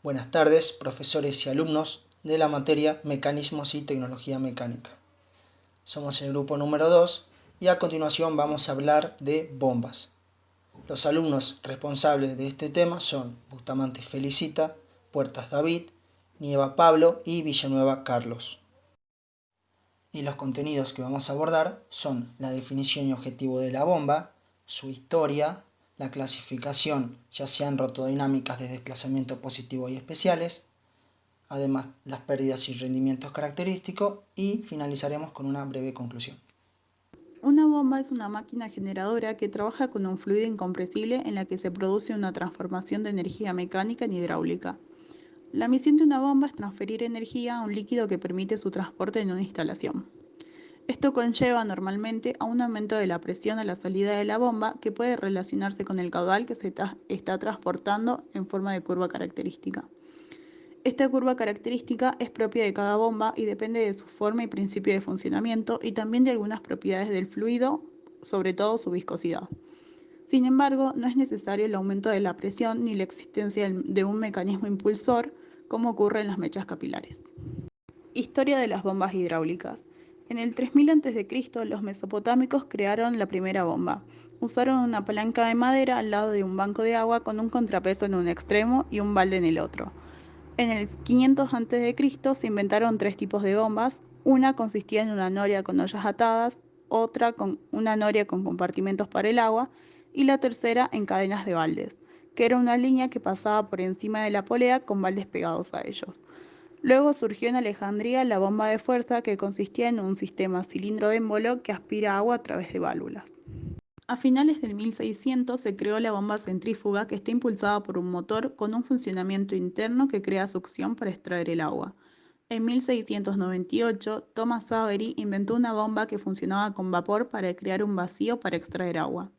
Buenas tardes, profesores y alumnos de la materia Mecanismos y Tecnología Mecánica. Somos el grupo número 2 y a continuación vamos a hablar de bombas. Los alumnos responsables de este tema son Bustamante Felicita, Puertas David, Nieva Pablo y Villanueva Carlos. Y los contenidos que vamos a abordar son la definición y objetivo de la bomba, su historia, la clasificación, ya sean rotodinámicas de desplazamiento positivo y especiales, además las pérdidas y rendimientos característicos, y finalizaremos con una breve conclusión. Una bomba es una máquina generadora que trabaja con un fluido incompresible en la que se produce una transformación de energía mecánica en hidráulica. La misión de una bomba es transferir energía a un líquido que permite su transporte en una instalación. Esto conlleva normalmente a un aumento de la presión a la salida de la bomba que puede relacionarse con el caudal que se está transportando en forma de curva característica. Esta curva característica es propia de cada bomba y depende de su forma y principio de funcionamiento y también de algunas propiedades del fluido, sobre todo su viscosidad. Sin embargo, no es necesario el aumento de la presión ni la existencia de un mecanismo impulsor como ocurre en las mechas capilares. Historia de las bombas hidráulicas. En el 3000 a.C., los mesopotámicos crearon la primera bomba. Usaron una palanca de madera al lado de un banco de agua con un contrapeso en un extremo y un balde en el otro. En el 500 a.C. se inventaron tres tipos de bombas. Una consistía en una noria con ollas atadas, otra con una noria con compartimentos para el agua y la tercera en cadenas de baldes, que era una línea que pasaba por encima de la polea con baldes pegados a ellos. Luego surgió en Alejandría la bomba de fuerza, que consistía en un sistema cilindro-émbolo que aspira agua a través de válvulas. A finales del 1600 se creó la bomba centrífuga, que está impulsada por un motor con un funcionamiento interno que crea succión para extraer el agua. En 1698, Thomas Savery inventó una bomba que funcionaba con vapor para crear un vacío para extraer agua.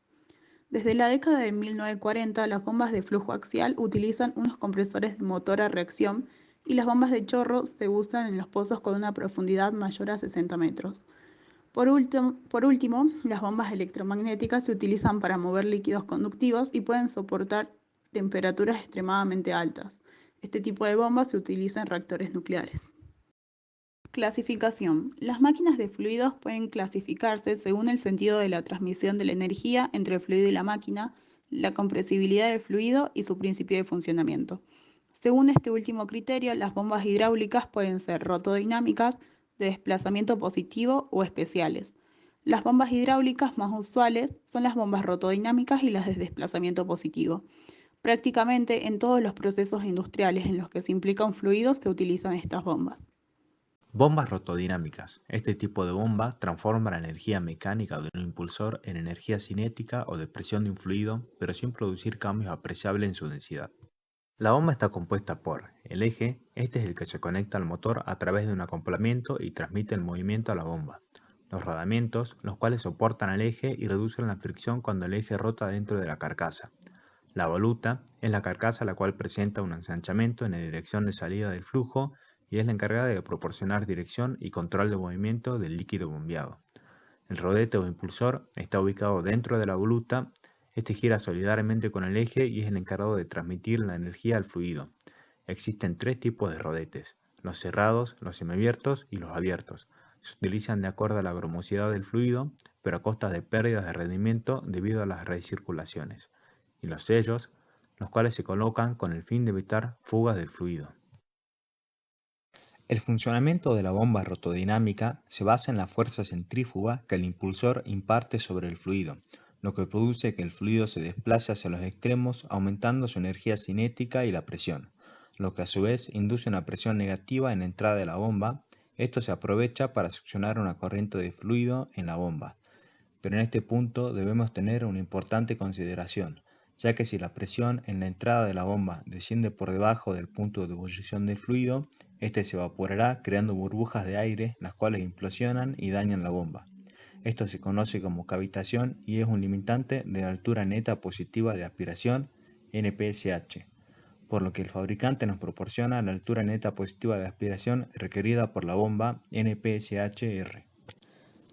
Desde la década de 1940, las bombas de flujo axial utilizan unos compresores de motor a reacción y las bombas de chorro se usan en los pozos con una profundidad mayor a 60 metros. Por último, las bombas electromagnéticas se utilizan para mover líquidos conductivos y pueden soportar temperaturas extremadamente altas. Este tipo de bombas se utiliza en reactores nucleares. Clasificación. Las máquinas de fluidos pueden clasificarse según el sentido de la transmisión de la energía entre el fluido y la máquina, la compresibilidad del fluido y su principio de funcionamiento. Según este último criterio, las bombas hidráulicas pueden ser rotodinámicas, de desplazamiento positivo o especiales. Las bombas hidráulicas más usuales son las bombas rotodinámicas y las de desplazamiento positivo. Prácticamente en todos los procesos industriales en los que se implica un fluido se utilizan estas bombas. Bombas rotodinámicas. Este tipo de bomba transforma la energía mecánica de un impulsor en energía cinética o de presión de un fluido, pero sin producir cambios apreciables en su densidad. La bomba está compuesta por el eje, este es el que se conecta al motor a través de un acoplamiento y transmite el movimiento a la bomba. Los rodamientos, los cuales soportan al eje y reducen la fricción cuando el eje rota dentro de la carcasa. La voluta es la carcasa la cual presenta un ensanchamiento en la dirección de salida del flujo y es la encargada de proporcionar dirección y control de movimiento del líquido bombeado. El rodete o impulsor está ubicado dentro de la voluta. Este gira solidariamente con el eje y es el encargado de transmitir la energía al fluido. Existen tres tipos de rodetes: los cerrados, los semiabiertos y los abiertos. Se utilizan de acuerdo a la grumosidad del fluido, pero a costa de pérdidas de rendimiento debido a las recirculaciones. Y los sellos, los cuales se colocan con el fin de evitar fugas del fluido. El funcionamiento de la bomba rotodinámica se basa en la fuerza centrífuga que el impulsor imparte sobre el fluido, lo que produce que el fluido se desplace hacia los extremos, aumentando su energía cinética y la presión, lo que a su vez induce una presión negativa en la entrada de la bomba. Esto se aprovecha para succionar una corriente de fluido en la bomba. Pero en este punto debemos tener una importante consideración, ya que si la presión en la entrada de la bomba desciende por debajo del punto de ebullición del fluido, este se evaporará creando burbujas de aire, las cuales implosionan y dañan la bomba. Esto se conoce como cavitación y es un limitante de la altura neta positiva de aspiración, NPSH, por lo que el fabricante nos proporciona la altura neta positiva de aspiración requerida por la bomba, NPSH-R,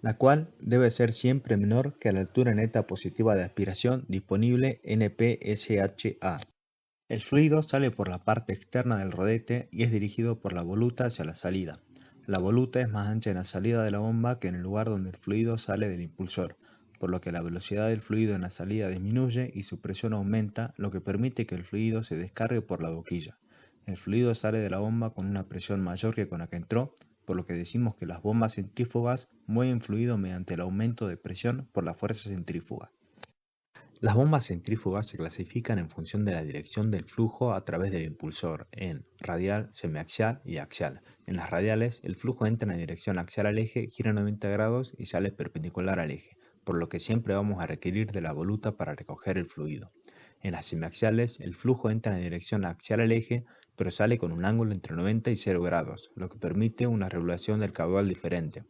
la cual debe ser siempre menor que la altura neta positiva de aspiración disponible, NPSH-A. El fluido sale por la parte externa del rodete y es dirigido por la voluta hacia la salida. La voluta es más ancha en la salida de la bomba que en el lugar donde el fluido sale del impulsor, por lo que la velocidad del fluido en la salida disminuye y su presión aumenta, lo que permite que el fluido se descargue por la boquilla. El fluido sale de la bomba con una presión mayor que con la que entró, por lo que decimos que las bombas centrífugas mueven fluido mediante el aumento de presión por la fuerza centrífuga. Las bombas centrífugas se clasifican en función de la dirección del flujo a través del impulsor en radial, semiaxial y axial. En las radiales, el flujo entra en dirección axial al eje, gira 90 grados y sale perpendicular al eje, por lo que siempre vamos a requerir de la voluta para recoger el fluido. En las semiaxiales, el flujo entra en dirección axial al eje, pero sale con un ángulo entre 90 y 0 grados, lo que permite una regulación del caudal diferente.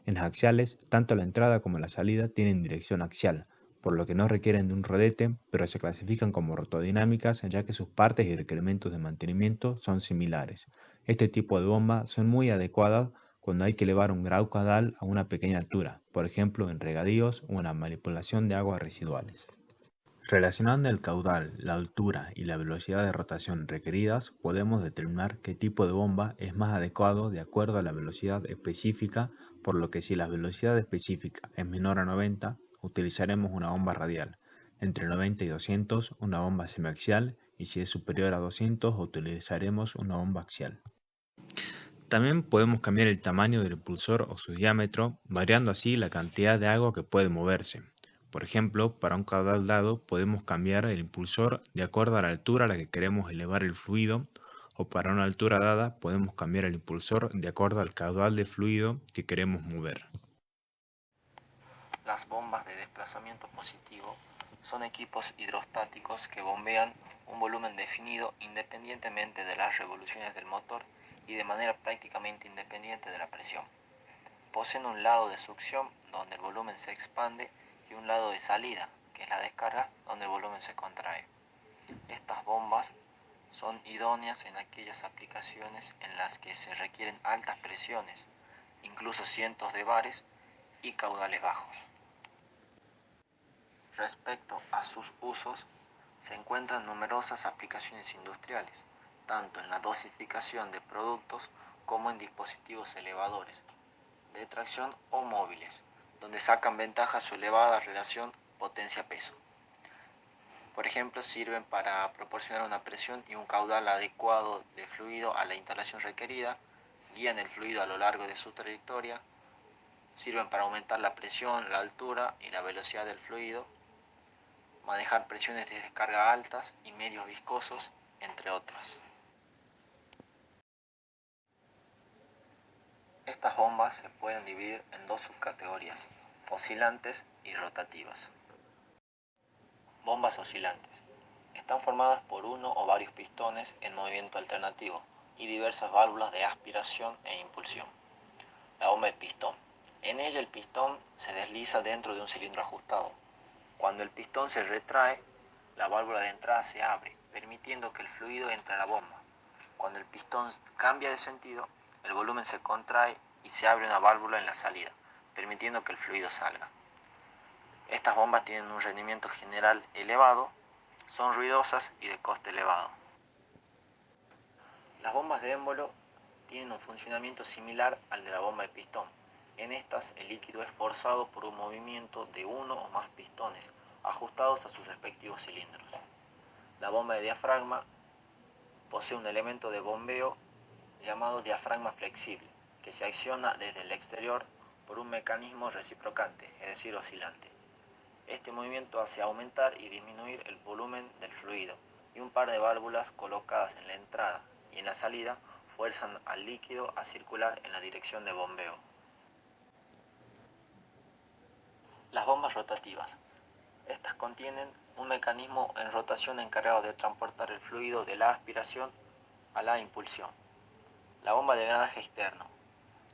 En las axiales, tanto la entrada como la salida tienen dirección axial, por lo que no requieren de un rodete, pero se clasifican como rotodinámicas ya que sus partes y requerimientos de mantenimiento son similares. Este tipo de bombas son muy adecuadas cuando hay que elevar un grado caudal a una pequeña altura, por ejemplo en regadíos o en la manipulación de aguas residuales. Relacionando el caudal, la altura y la velocidad de rotación requeridas, podemos determinar qué tipo de bomba es más adecuado de acuerdo a la velocidad específica, por lo que si la velocidad específica es menor a 90, utilizaremos una bomba radial, entre 90 y 200 una bomba semiaxial y si es superior a 200 utilizaremos una bomba axial. También podemos cambiar el tamaño del impulsor o su diámetro, variando así la cantidad de agua que puede moverse. Por ejemplo, para un caudal dado podemos cambiar el impulsor de acuerdo a la altura a la que queremos elevar el fluido, o para una altura dada podemos cambiar el impulsor de acuerdo al caudal de fluido que queremos mover. Las bombas de desplazamiento positivo son equipos hidrostáticos que bombean un volumen definido independientemente de las revoluciones del motor y de manera prácticamente independiente de la presión. Poseen un lado de succión donde el volumen se expande y un lado de salida, que es la descarga, donde el volumen se contrae. Estas bombas son idóneas en aquellas aplicaciones en las que se requieren altas presiones, incluso cientos de bares y caudales bajos. Respecto a sus usos, se encuentran numerosas aplicaciones industriales, tanto en la dosificación de productos como en dispositivos elevadores, de tracción o móviles, donde sacan ventaja su elevada relación potencia-peso. Por ejemplo, sirven para proporcionar una presión y un caudal adecuado de fluido a la instalación requerida, guían el fluido a lo largo de su trayectoria, sirven para aumentar la presión, la altura y la velocidad del fluido, manejar presiones de descarga altas y medios viscosos, entre otras. Estas bombas se pueden dividir en dos subcategorías, oscilantes y rotativas. Bombas oscilantes. Están formadas por uno o varios pistones en movimiento alternativo y diversas válvulas de aspiración e impulsión. La bomba de pistón. En ella el pistón se desliza dentro de un cilindro ajustado. Cuando el pistón se retrae, la válvula de entrada se abre, permitiendo que el fluido entre a la bomba. Cuando el pistón cambia de sentido, el volumen se contrae y se abre una válvula en la salida, permitiendo que el fluido salga. Estas bombas tienen un rendimiento general elevado, son ruidosas y de coste elevado. Las bombas de émbolo tienen un funcionamiento similar al de la bomba de pistón. En estas, el líquido es forzado por un movimiento de uno o más pistones, ajustados a sus respectivos cilindros. La bomba de diafragma posee un elemento de bombeo llamado diafragma flexible, que se acciona desde el exterior por un mecanismo reciprocante, es decir, oscilante. Este movimiento hace aumentar y disminuir el volumen del fluido, y un par de válvulas colocadas en la entrada y en la salida fuerzan al líquido a circular en la dirección de bombeo. Las bombas rotativas. Estas contienen un mecanismo en rotación encargado de transportar el fluido de la aspiración a la impulsión. La bomba de engranaje externo.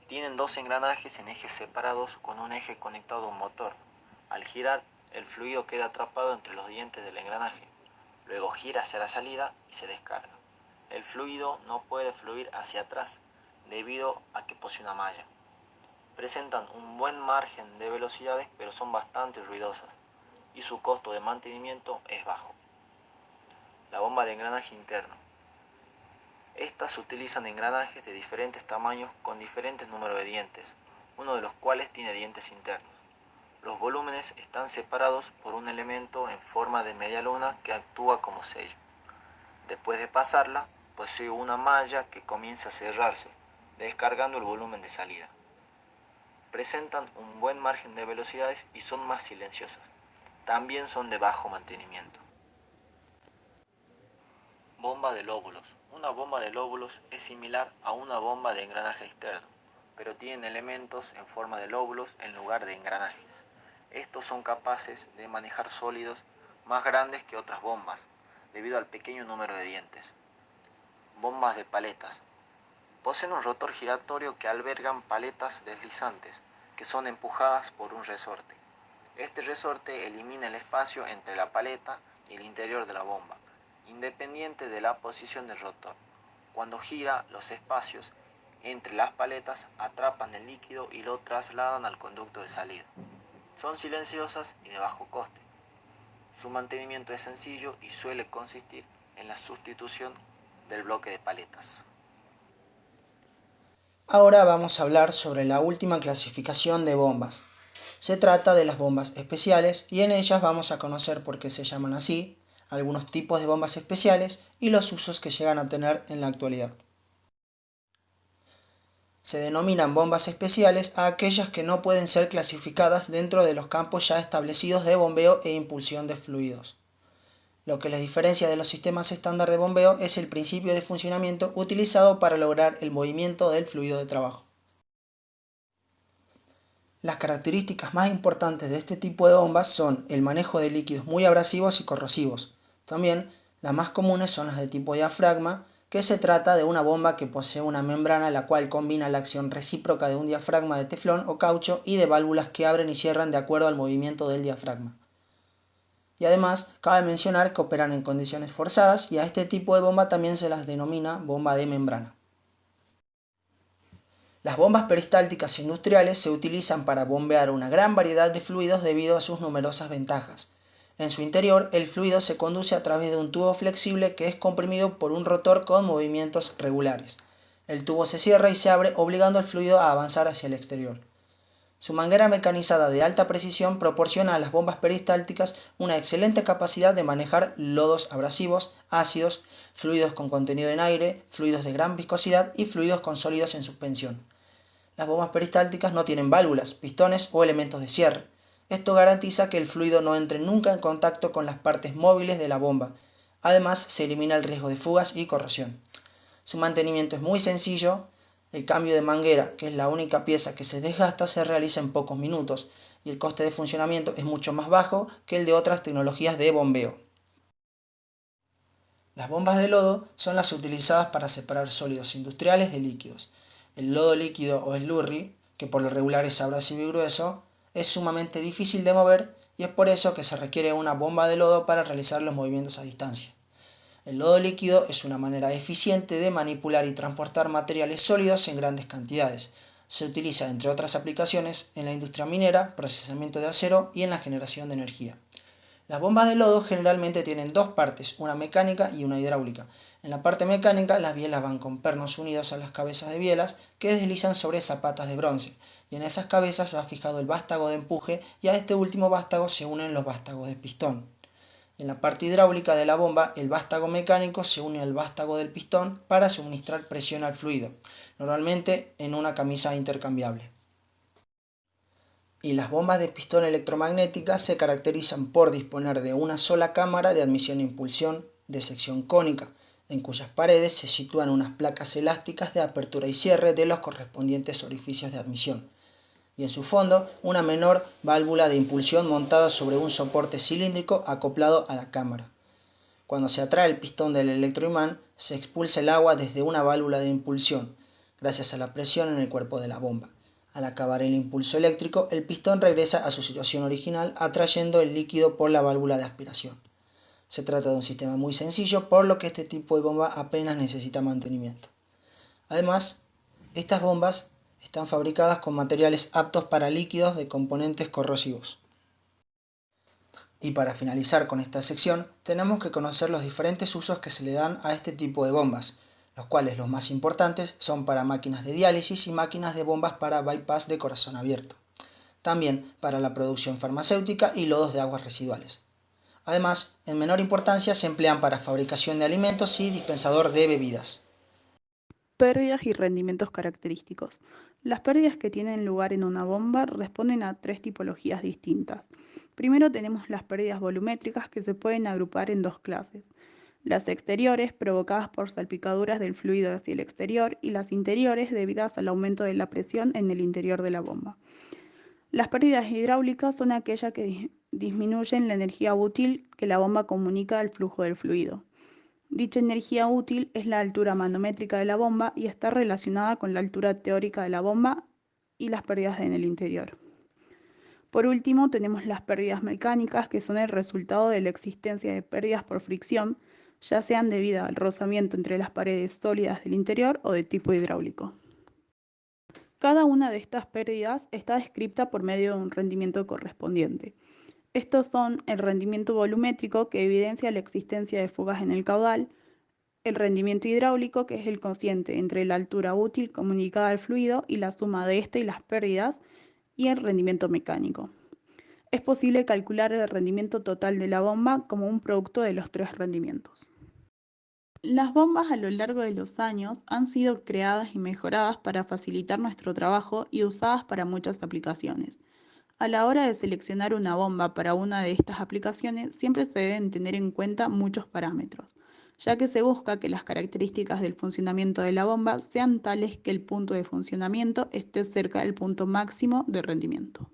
Tienen dos engranajes en ejes separados con un eje conectado a un motor. Al girar, el fluido queda atrapado entre los dientes del engranaje. Luego gira hacia la salida y se descarga. El fluido no puede fluir hacia atrás debido a que posee una malla. Presentan un buen margen de velocidades, pero son bastante ruidosas y su costo de mantenimiento es bajo. La bomba de engranaje interno. Estas utilizan engranajes de diferentes tamaños con diferentes números de dientes, uno de los cuales tiene dientes internos. Los volúmenes están separados por un elemento en forma de media luna que actúa como sello. Después de pasarla, posee una malla que comienza a cerrarse, descargando el volumen de salida. Presentan un buen margen de velocidades y son más silenciosas. También son de bajo mantenimiento. Bomba de lóbulos. Una bomba de lóbulos es similar a una bomba de engranaje externo, pero tienen elementos en forma de lóbulos en lugar de engranajes. Estos son capaces de manejar sólidos más grandes que otras bombas, debido al pequeño número de dientes. Bombas de paletas. Poseen un rotor giratorio que albergan paletas deslizantes, que son empujadas por un resorte. Este resorte elimina el espacio entre la paleta y el interior de la bomba, independiente de la posición del rotor. Cuando gira, los espacios entre las paletas atrapan el líquido y lo trasladan al conducto de salida. Son silenciosas y de bajo coste. Su mantenimiento es sencillo y suele consistir en la sustitución del bloque de paletas. Ahora vamos a hablar sobre la última clasificación de bombas. Se trata de las bombas especiales y en ellas vamos a conocer por qué se llaman así, algunos tipos de bombas especiales y los usos que llegan a tener en la actualidad. Se denominan bombas especiales a aquellas que no pueden ser clasificadas dentro de los campos ya establecidos de bombeo e impulsión de fluidos. Lo que les diferencia de los sistemas estándar de bombeo es el principio de funcionamiento utilizado para lograr el movimiento del fluido de trabajo. Las características más importantes de este tipo de bombas son el manejo de líquidos muy abrasivos y corrosivos. También las más comunes son las de tipo diafragma, que se trata de una bomba que posee una membrana la cual combina la acción recíproca de un diafragma de teflón o caucho y de válvulas que abren y cierran de acuerdo al movimiento del diafragma. Y además, cabe mencionar que operan en condiciones forzadas y a este tipo de bomba también se las denomina bomba de membrana. Las bombas peristálticas industriales se utilizan para bombear una gran variedad de fluidos debido a sus numerosas ventajas. En su interior, el fluido se conduce a través de un tubo flexible que es comprimido por un rotor con movimientos regulares. El tubo se cierra y se abre obligando al fluido a avanzar hacia el exterior. Su manguera mecanizada de alta precisión proporciona a las bombas peristálticas una excelente capacidad de manejar lodos abrasivos, ácidos, fluidos con contenido en aire, fluidos de gran viscosidad y fluidos con sólidos en suspensión. Las bombas peristálticas no tienen válvulas, pistones o elementos de cierre. Esto garantiza que el fluido no entre nunca en contacto con las partes móviles de la bomba. Además, se elimina el riesgo de fugas y corrosión. Su mantenimiento es muy sencillo. El cambio de manguera, que es la única pieza que se desgasta, se realiza en pocos minutos y el coste de funcionamiento es mucho más bajo que el de otras tecnologías de bombeo. Las bombas de lodo son las utilizadas para separar sólidos industriales de líquidos. El lodo líquido o slurry, que por lo regular es abrasivo y grueso, es sumamente difícil de mover y es por eso que se requiere una bomba de lodo para realizar los movimientos a distancia. El lodo líquido es una manera eficiente de manipular y transportar materiales sólidos en grandes cantidades. Se utiliza, entre otras aplicaciones, en la industria minera, procesamiento de acero y en la generación de energía. Las bombas de lodo generalmente tienen dos partes, una mecánica y una hidráulica. En la parte mecánica, las bielas van con pernos unidos a las cabezas de bielas que deslizan sobre zapatas de bronce, y en esas cabezas va fijado el vástago de empuje y a este último vástago se unen los vástagos de pistón. En la parte hidráulica de la bomba, el vástago mecánico se une al vástago del pistón para suministrar presión al fluido, normalmente en una camisa intercambiable. Y las bombas de pistón electromagnéticas se caracterizan por disponer de una sola cámara de admisión e impulsión de sección cónica, en cuyas paredes se sitúan unas placas elásticas de apertura y cierre de los correspondientes orificios de admisión, y en su fondo una menor válvula de impulsión montada sobre un soporte cilíndrico acoplado a la cámara. Cuando se atrae el pistón del electroimán, se expulsa el agua desde una válvula de impulsión, gracias a la presión en el cuerpo de la bomba. Al acabar el impulso eléctrico, el pistón regresa a su situación original, atrayendo el líquido por la válvula de aspiración. Se trata de un sistema muy sencillo, por lo que este tipo de bomba apenas necesita mantenimiento. Además, estas bombas están fabricadas con materiales aptos para líquidos de componentes corrosivos. Y para finalizar con esta sección, tenemos que conocer los diferentes usos que se le dan a este tipo de bombas, los cuales los más importantes son para máquinas de diálisis y máquinas de bombas para bypass de corazón abierto. También para la producción farmacéutica y lodos de aguas residuales. Además, en menor importancia se emplean para fabricación de alimentos y dispensador de bebidas. Pérdidas y rendimientos característicos. Las pérdidas que tienen lugar en una bomba responden a 3 tipologías distintas. Primero tenemos las pérdidas volumétricas que se pueden agrupar en 2 clases. Las exteriores, provocadas por salpicaduras del fluido hacia el exterior, y las interiores, debidas al aumento de la presión en el interior de la bomba. Las pérdidas hidráulicas son aquellas que disminuyen la energía útil que la bomba comunica al flujo del fluido. Dicha energía útil es la altura manométrica de la bomba y está relacionada con la altura teórica de la bomba y las pérdidas en el interior. Por último, tenemos las pérdidas mecánicas, que son el resultado de la existencia de pérdidas por fricción, ya sean debidas al rozamiento entre las paredes sólidas del interior o de tipo hidráulico. Cada una de estas pérdidas está descrita por medio de un rendimiento correspondiente. Estos son el rendimiento volumétrico, que evidencia la existencia de fugas en el caudal; el rendimiento hidráulico, que es el cociente entre la altura útil comunicada al fluido y la suma de este y las pérdidas; y el rendimiento mecánico. Es posible calcular el rendimiento total de la bomba como un producto de los 3 rendimientos. Las bombas a lo largo de los años han sido creadas y mejoradas para facilitar nuestro trabajo y usadas para muchas aplicaciones. A la hora de seleccionar una bomba para una de estas aplicaciones, siempre se deben tener en cuenta muchos parámetros, ya que se busca que las características del funcionamiento de la bomba sean tales que el punto de funcionamiento esté cerca del punto máximo de rendimiento.